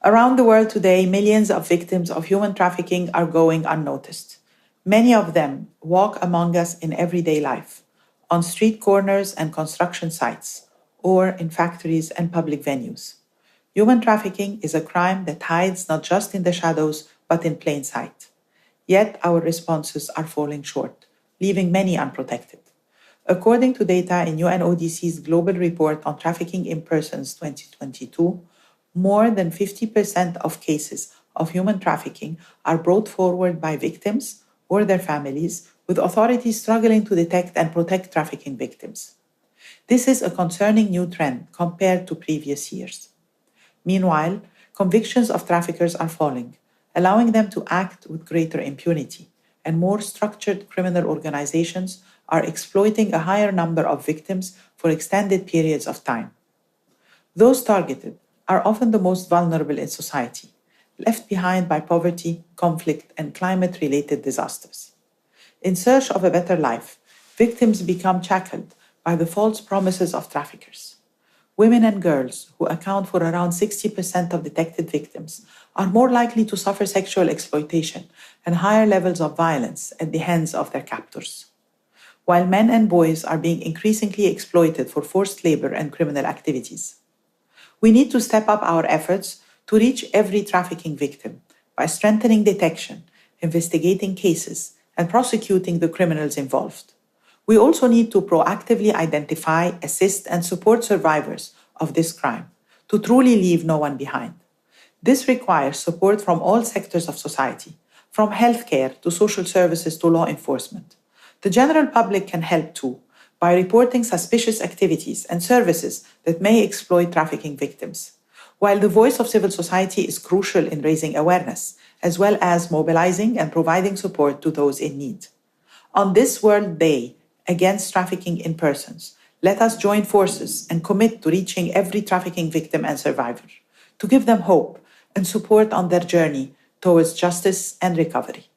Around the world today, millions of victims of human trafficking are going unnoticed. Many of them walk among us in everyday life, on street corners and construction sites, or in factories and public venues. Human trafficking is a crime that hides not just in the shadows, but in plain sight. Yet our responses are falling short, leaving many unprotected. According to data in UNODC's Global Report on Trafficking in Persons 2022, more than 50% of cases of human trafficking are brought forward by victims or their families, with authorities struggling to detect and protect trafficking victims. This is a concerning new trend compared to previous years. Meanwhile, convictions of traffickers are falling, allowing them to act with greater impunity, and more structured criminal organizations are exploiting a higher number of victims for extended periods of time. Those targeted are often the most vulnerable in society, left behind by poverty, conflict, and climate-related disasters. In search of a better life, victims become shackled by the false promises of traffickers. Women and girls, who account for around 60% of detected victims, are more likely to suffer sexual exploitation and higher levels of violence at the hands of their captors. While men and boys are being increasingly exploited for forced labor and criminal activities. We need to step up our efforts to reach every trafficking victim by strengthening detection, investigating cases, and prosecuting the criminals involved. We also need to proactively identify, assist, and support survivors of this crime to truly leave no one behind. This requires support from all sectors of society, from healthcare to social services to law enforcement. The general public can help too, by reporting suspicious activities and services that may exploit trafficking victims. While the voice of civil society is crucial in raising awareness, as well as mobilizing and providing support to those in need. On this World Day against trafficking in persons, let us join forces and commit to reaching every trafficking victim and survivor, to give them hope and support on their journey towards justice and recovery.